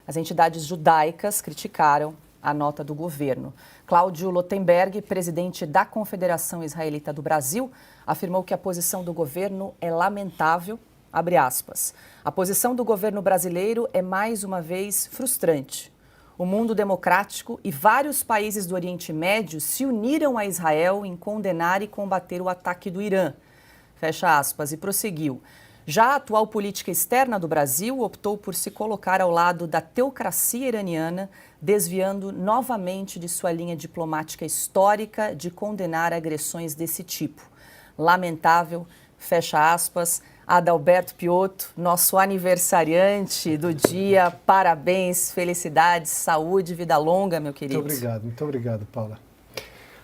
As entidades judaicas criticaram a nota do governo. Cláudio Lotenberg, presidente da Confederação Israelita do Brasil, afirmou que a posição do governo é lamentável, abre aspas. A posição do governo brasileiro é mais uma vez frustrante. O mundo democrático e vários países do Oriente Médio se uniram a Israel em condenar e combater o ataque do Irã. Fecha aspas, e prosseguiu. Já a atual política externa do Brasil optou por se colocar ao lado da teocracia iraniana, desviando novamente de sua linha diplomática histórica de condenar agressões desse tipo. Lamentável, fecha aspas. Adalberto Piotto, nosso aniversariante do dia, parabéns, felicidades, saúde, vida longa, meu querido. Muito obrigado, Paula.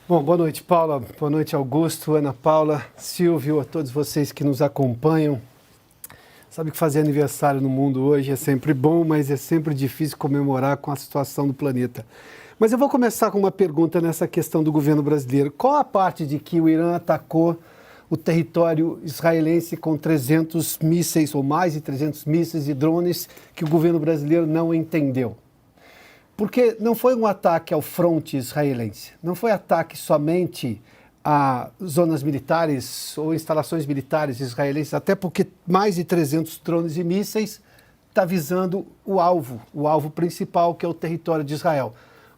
Bom, boa noite, Paula, boa noite, Augusto, Ana Paula, Silvio, a todos vocês que nos acompanham. Sabe que fazer aniversário no mundo hoje é sempre bom, mas é sempre difícil comemorar com a situação do planeta. Mas eu vou começar com uma pergunta nessa questão do governo brasileiro. Qual a parte de que o Irã atacou o território israelense com 300 mísseis ou mais de 300 mísseis e drones que o governo brasileiro não entendeu? Porque não foi um ataque ao fronte israelense, não foi ataque somente a zonas militares ou instalações militares israelenses, até porque mais de 300 drones e mísseis está visando o alvo principal, que é o território de Israel,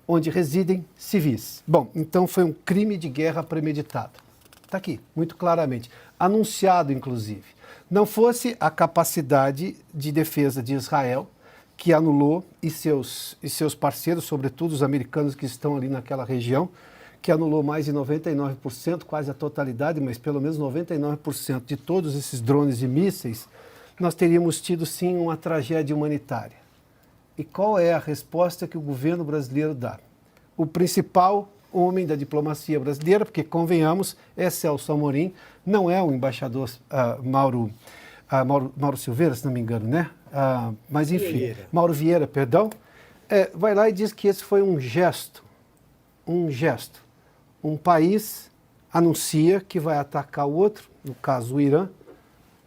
onde residem civis. Bom, então foi um crime de guerra premeditado. Está aqui, muito claramente, anunciado inclusive. Não fosse a capacidade de defesa de Israel, que anulou, e seus parceiros, sobretudo os americanos que estão ali naquela região, que anulou mais de 99%, quase a totalidade, mas pelo menos 99% de todos esses drones e mísseis, nós teríamos tido sim uma tragédia humanitária. E qual é a resposta que o governo brasileiro dá? O principal homem da diplomacia brasileira, porque, convenhamos, é Celso Amorim, não é o embaixador Mauro Silveira, se não me engano, né? Mas, enfim, Mauro Vieira, perdão, vai lá e diz que esse foi um gesto. Um país anuncia que vai atacar o outro, no caso o Irã,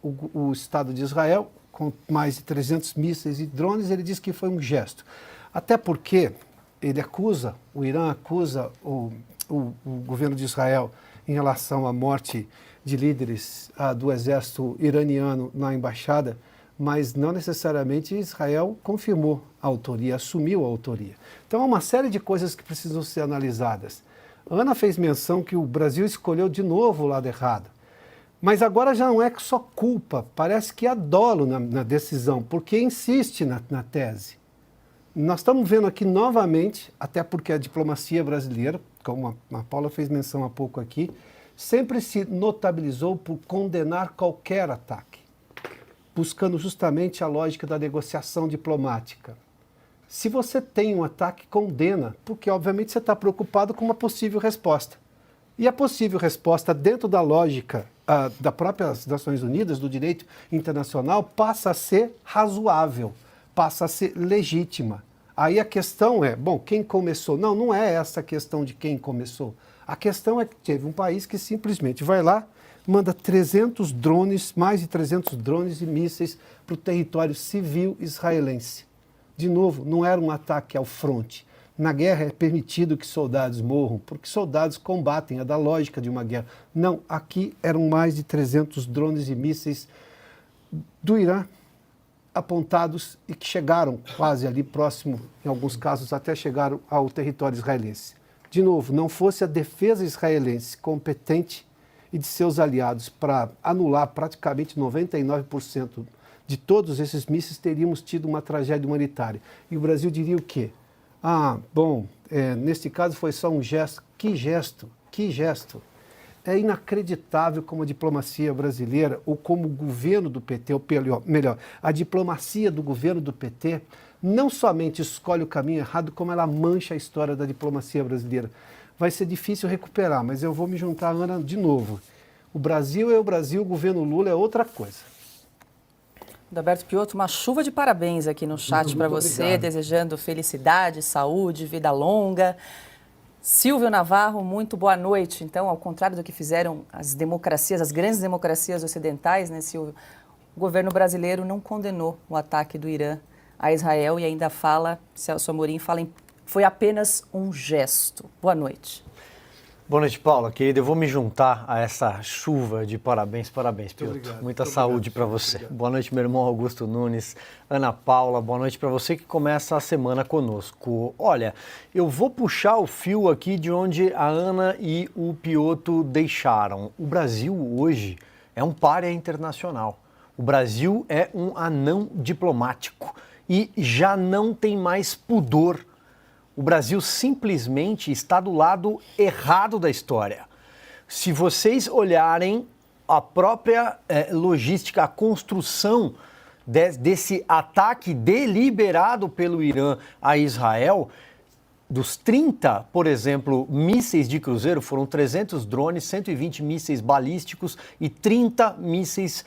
o Estado de Israel, com mais de 300 mísseis e drones, ele diz que foi um gesto. Até porque o Irã acusa o governo de Israel em relação à morte de líderes do exército iraniano na embaixada, mas não necessariamente Israel confirmou a autoria, assumiu a autoria. Então há uma série de coisas que precisam ser analisadas. A Ana fez menção que o Brasil escolheu de novo o lado errado. Mas agora já não é só culpa, parece que há dolo na decisão, porque insiste na tese. Nós estamos vendo aqui novamente, até porque a diplomacia brasileira, como a Paula fez menção há pouco aqui, sempre se notabilizou por condenar qualquer ataque, buscando justamente a lógica da negociação diplomática. Se você tem um ataque, condena, porque obviamente você está preocupado com uma possível resposta. E a possível resposta, dentro da lógica das próprias Nações Unidas, do direito internacional, passa a ser razoável, passa a ser legítima. Aí a questão é, bom, quem começou? Não é essa a questão de quem começou. A questão é que teve um país que simplesmente vai lá, manda 300 drones, mais de 300 drones e mísseis para o território civil israelense. De novo, não era um ataque ao fronte. Na guerra é permitido que soldados morram, porque soldados combatem, é da lógica de uma guerra. Não, aqui eram mais de 300 drones e mísseis do Irã, apontados e que chegaram quase ali próximo, em alguns casos até chegaram ao território israelense. De novo, não fosse a defesa israelense competente e de seus aliados para anular praticamente 99% de todos esses mísseis, teríamos tido uma tragédia humanitária. E o Brasil diria o quê? Neste caso foi só um gesto. Que gesto? Que gesto? É inacreditável como a diplomacia brasileira, ou como o governo do PT, ou melhor, a diplomacia do governo do PT, não somente escolhe o caminho errado, como ela mancha a história da diplomacia brasileira. Vai ser difícil recuperar, mas eu vou me juntar à Ana de novo. O Brasil é o Brasil, o governo Lula é outra coisa. Adalberto Piotto, uma chuva de parabéns aqui no chat para você, obrigado. Desejando felicidade, saúde, vida longa. Silvio Navarro, muito boa noite. Então, ao contrário do que fizeram as democracias, as grandes democracias ocidentais, né, Silvio? O governo brasileiro não condenou o ataque do Irã a Israel e ainda fala, Celso Amorim, foi apenas um gesto. Boa noite. Boa noite, Paula, querida. Eu vou me juntar a essa chuva de parabéns, Piotr. Muita saúde para você. Obrigado. Boa noite, meu irmão Augusto Nunes, Ana Paula, boa noite para você que começa a semana conosco. Olha, eu vou puxar o fio aqui de onde a Ana e o Piotr deixaram. O Brasil hoje é um pária internacional. O Brasil é um anão diplomático e já não tem mais pudor. O Brasil simplesmente está do lado errado da história. Se vocês olharem a própria logística, a construção desse ataque deliberado pelo Irã a Israel, dos 30, por exemplo, mísseis de cruzeiro, foram 300 drones, 120 mísseis balísticos e 30 mísseis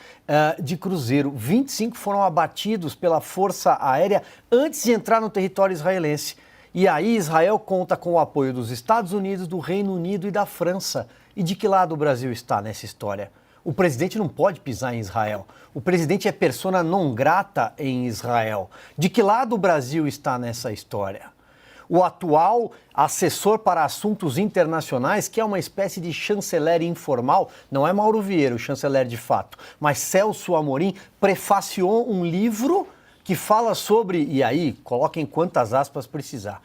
de cruzeiro. 25 foram abatidos pela Força Aérea antes de entrar no território israelense. E aí Israel conta com o apoio dos Estados Unidos, do Reino Unido e da França. E de que lado o Brasil está nessa história? O presidente não pode pisar em Israel. O presidente é persona non grata em Israel. De que lado o Brasil está nessa história? O atual assessor para assuntos internacionais, que é uma espécie de chanceler informal, não é Mauro Vieira, o chanceler de fato, mas Celso Amorim, prefaciou um livro que fala sobre, e aí, coloquem quantas aspas precisar,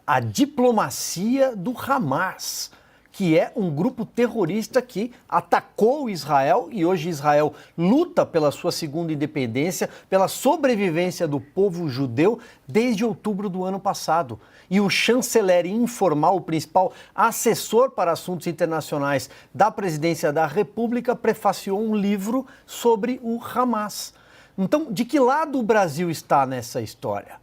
a diplomacia do Hamas, que é um grupo terrorista que atacou Israel e hoje Israel luta pela sua segunda independência, pela sobrevivência do povo judeu desde outubro do ano passado. E o chanceler informal, o principal assessor para assuntos internacionais da presidência da República, prefaciou um livro sobre o Hamas. Então, de que lado o Brasil está nessa história?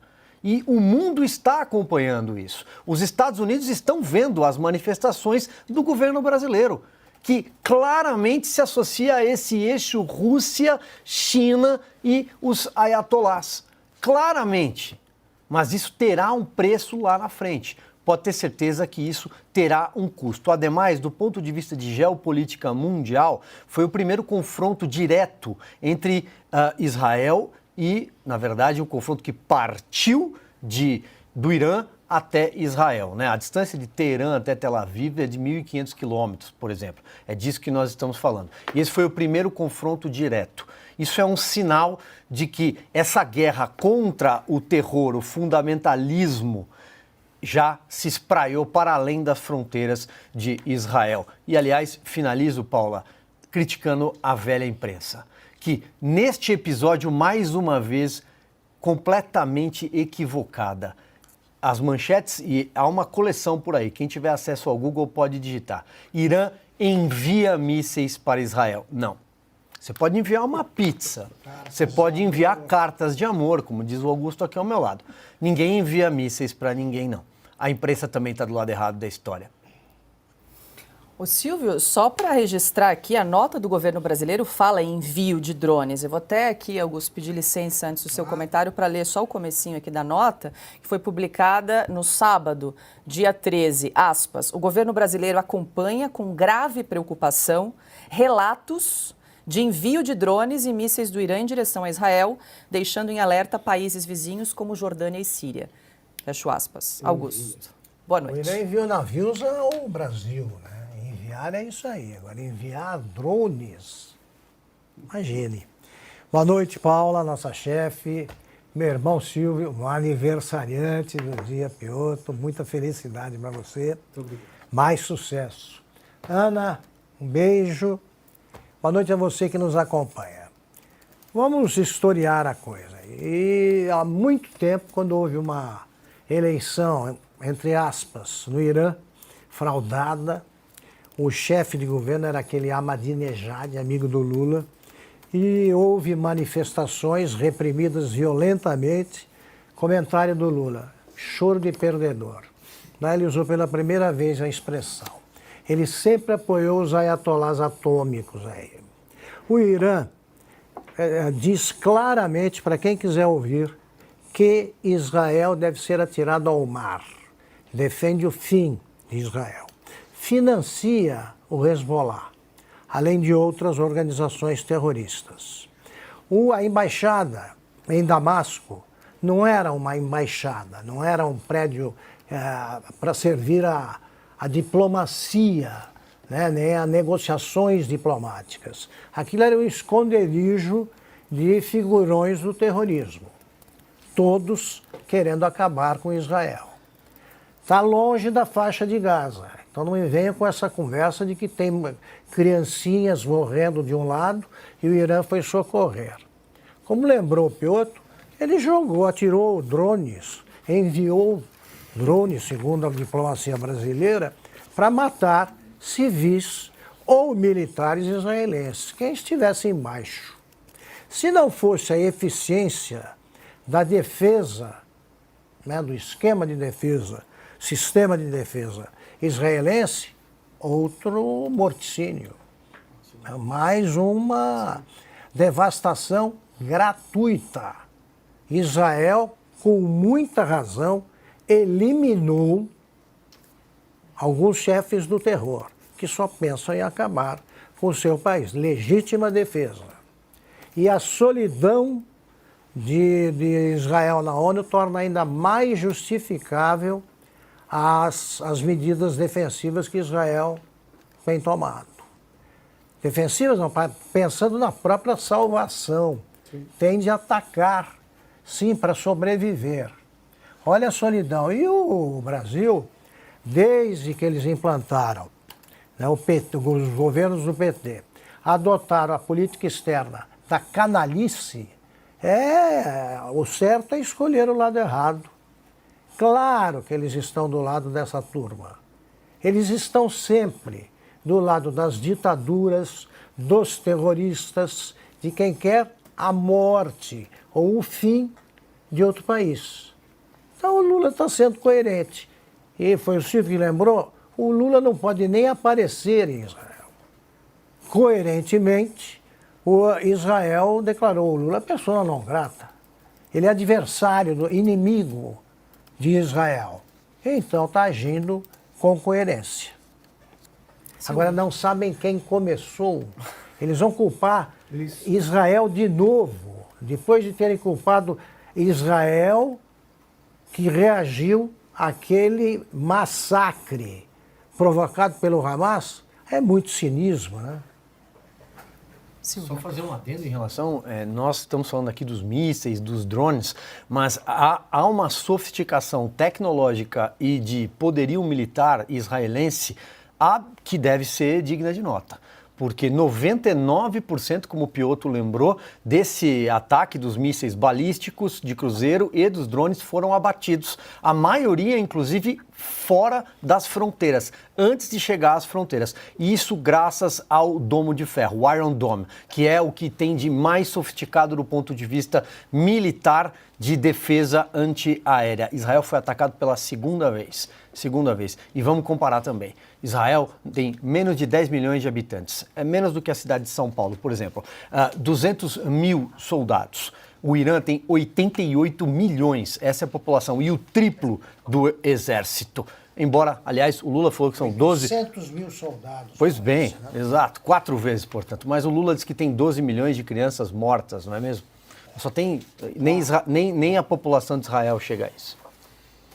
E o mundo está acompanhando isso. Os Estados Unidos estão vendo as manifestações do governo brasileiro, que claramente se associa a esse eixo Rússia, China e os ayatolás. Claramente. Mas isso terá um preço lá na frente. Pode ter certeza que isso terá um custo. Ademais, do ponto de vista de geopolítica mundial, foi o primeiro confronto direto entre Israel e, na verdade, um confronto que partiu do Irã até Israel, né? A distância de Teherã até Tel Aviv é de 1.500 quilômetros, por exemplo. É disso que nós estamos falando. E esse foi o primeiro confronto direto. Isso é um sinal de que essa guerra contra o terror, o fundamentalismo, já se espraiou para além das fronteiras de Israel. E, aliás, finalizo, Paula, criticando a velha imprensa, que neste episódio, mais uma vez, completamente equivocada. As manchetes, e há uma coleção por aí, quem tiver acesso ao Google pode digitar. Irã envia mísseis para Israel. Não. Você pode enviar uma pizza, você pode enviar cartas de amor, como diz o Augusto aqui ao meu lado. Ninguém envia mísseis para ninguém, não. A imprensa também está do lado errado da história. Ô Silvio, só para registrar aqui, a nota do governo brasileiro fala em envio de drones. Eu vou até aqui, Augusto, pedir licença antes do seu comentário para ler só o comecinho aqui da nota, que foi publicada no sábado, dia 13, aspas. O governo brasileiro acompanha com grave preocupação relatos de envio de drones e mísseis do Irã em direção a Israel, deixando em alerta países vizinhos como Jordânia e Síria. Fecho aspas. Augusto, boa noite. O Irã enviou navios ao Brasil, né? Enviar é isso aí. Agora, enviar drones, imagine. Boa noite, Paula, nossa chefe, meu irmão Silvio, um aniversariante do dia, Piotr. Muita felicidade para você. Mais sucesso. Ana, um beijo. Boa noite a você que nos acompanha. Vamos historiar a coisa. E há muito tempo, quando houve uma eleição, entre aspas, no Irã, fraudada, o chefe de governo era aquele Ahmadinejad, amigo do Lula, e houve manifestações reprimidas violentamente. Comentário do Lula, choro de perdedor. Lá ele usou pela primeira vez a expressão. Ele sempre apoiou os ayatolás atômicos aí. O Irã diz claramente, para quem quiser ouvir, que Israel deve ser atirado ao mar. Defende o fim de Israel. Financia o Hezbollah, além de outras organizações terroristas. A embaixada em Damasco não era uma embaixada, não era um prédio para servir a diplomacia, né, nem a negociações diplomáticas. Aquilo era um esconderijo de figurões do terrorismo, todos querendo acabar com Israel. Está longe da faixa de Gaza, então não me venha com essa conversa de que tem criancinhas morrendo de um lado e o Irã foi socorrer. Como lembrou o Piotr, ele atirou drones, enviou drones, segundo a diplomacia brasileira, para matar civis ou militares israelenses, quem estivesse embaixo. Se não fosse a eficiência da defesa, né, do esquema de defesa, sistema de defesa israelense, outro morticínio. Mais uma devastação gratuita. Israel, com muita razão, eliminou alguns chefes do terror, que só pensam em acabar com o seu país. Legítima defesa. E a solidão de Israel na ONU torna ainda mais justificável as medidas defensivas que Israel tem tomado. Defensivas não, pensando na própria salvação. Sim. Tem de atacar, sim, para sobreviver. Olha a solidão. E o Brasil, desde que eles implantaram, né, os governos do PT, adotaram a política externa da canalice, o certo é escolher o lado errado. Claro que eles estão do lado dessa turma. Eles estão sempre do lado das ditaduras, dos terroristas, de quem quer a morte ou o fim de outro país. Então o Lula está sendo coerente. E foi o Silvio que lembrou, o Lula não pode nem aparecer em Israel. Coerentemente, o Israel declarou o Lula persona não grata. Ele é adversário, inimigo de Israel. Então está agindo com coerência. Sim. Agora não sabem quem começou. Eles vão culpar Israel de novo, depois de terem culpado Israel que reagiu àquele massacre provocado pelo Hamas. É muito cinismo, né? Só fazer um adendo em relação, nós estamos falando aqui dos mísseis, dos drones, mas há uma sofisticação tecnológica e de poderio militar israelense que deve ser digna de nota. Porque 99%, como o Piotr lembrou, desse ataque dos mísseis balísticos de cruzeiro e dos drones foram abatidos. A maioria, inclusive, fora das fronteiras, antes de chegar às fronteiras. E isso graças ao domo de ferro, o Iron Dome, que é o que tem de mais sofisticado do ponto de vista militar de defesa antiaérea. Israel foi atacado pela segunda vez. E vamos comparar também. Israel tem menos de 10 milhões de habitantes. É menos do que a cidade de São Paulo, por exemplo. 200 mil soldados. O Irã tem 88 milhões. Essa é a população. E o triplo do exército. Embora, aliás, o Lula falou que são 800 mil soldados. Pois bem, né? Exato. 4 vezes, portanto. Mas o Lula diz que tem 12 milhões de crianças mortas, não é mesmo? Só tem... Nem a população de Israel chega a isso.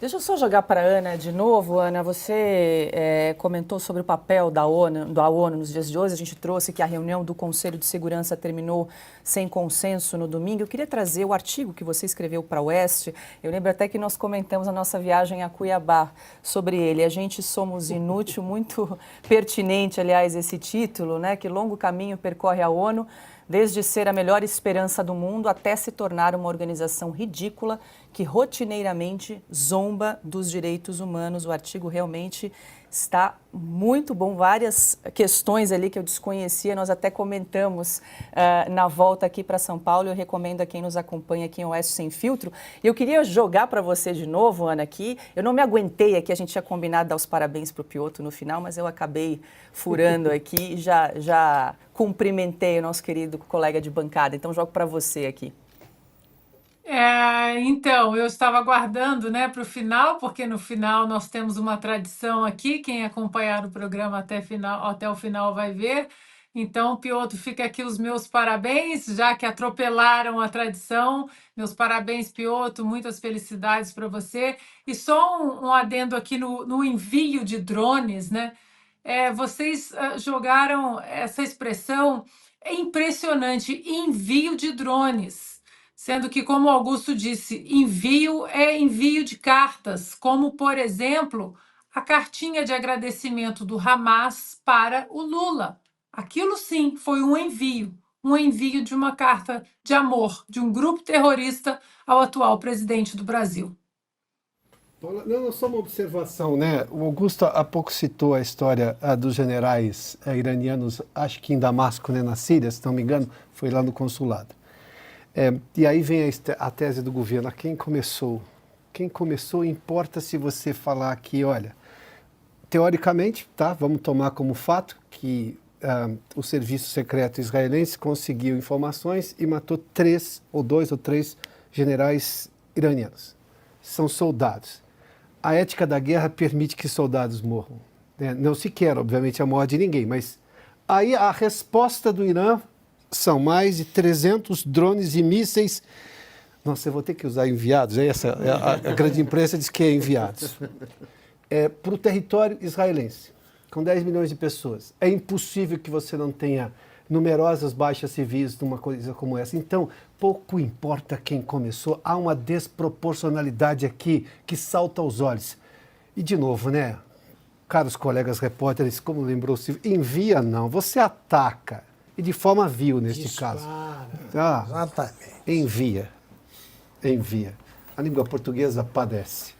Deixa eu só jogar para a Ana de novo. Ana, você comentou sobre o papel da ONU nos dias de hoje. A gente trouxe que a reunião do Conselho de Segurança terminou sem consenso no domingo. Eu queria trazer o artigo que você escreveu para o Oeste. Eu lembro até que nós comentamos a nossa viagem a Cuiabá sobre ele. A gente somos inútil, muito pertinente, aliás, esse título, né? Que longo caminho percorre a ONU, desde ser a melhor esperança do mundo até se tornar uma organização ridícula que rotineiramente zomba dos direitos humanos. O artigo realmente está muito bom, várias questões ali que eu desconhecia, nós até comentamos na volta aqui para São Paulo. Eu recomendo a quem nos acompanha aqui em Oeste Sem Filtro. E eu queria jogar para você de novo, Ana, aqui. Eu não me aguentei aqui, a gente tinha combinado dar os parabéns para o Piotr no final, mas eu acabei furando aqui e já cumprimentei o nosso querido colega de bancada. Então, jogo para você aqui. Então, eu estava aguardando, né, para o final, porque no final nós temos uma tradição aqui, quem acompanhar o programa até o final vai ver, Então, Piotr, fica aqui os meus parabéns, já que atropelaram a tradição. Meus parabéns, Piotr, muitas felicidades para você. E só um adendo aqui no envio de drones, né? Vocês jogaram essa expressão, é impressionante, envio de drones. Sendo que, como Augusto disse, envio é envio de cartas, como, por exemplo, a cartinha de agradecimento do Hamas para o Lula. Aquilo sim foi um envio de uma carta de amor de um grupo terrorista ao atual presidente do Brasil. Não, só uma observação, né? O Augusto há pouco citou a história dos generais iranianos, acho que em Damasco, né, na Síria, se não me engano, foi lá no consulado. E aí vem a tese do governo, quem começou? Quem começou importa se você falar que, olha, teoricamente, tá, vamos tomar como fato que o serviço secreto israelense conseguiu informações e matou 2 ou 3 generais iranianos. São soldados. A ética da guerra permite que soldados morram. Né? Não se quer, obviamente, a morte de ninguém, mas aí a resposta do Irã são mais de 300 drones e mísseis. Nossa, eu vou ter que usar enviados. A grande imprensa diz que é enviados. Para o território israelense, com 10 milhões de pessoas. É impossível que você não tenha numerosas baixas civis numa coisa como essa. Então, pouco importa quem começou, há uma desproporcionalidade aqui que salta aos olhos. E, de novo, né, caros colegas repórteres, como lembrou Silvio, envia não, você ataca. E de forma vil, neste caso. Exatamente. Envia. A língua portuguesa padece.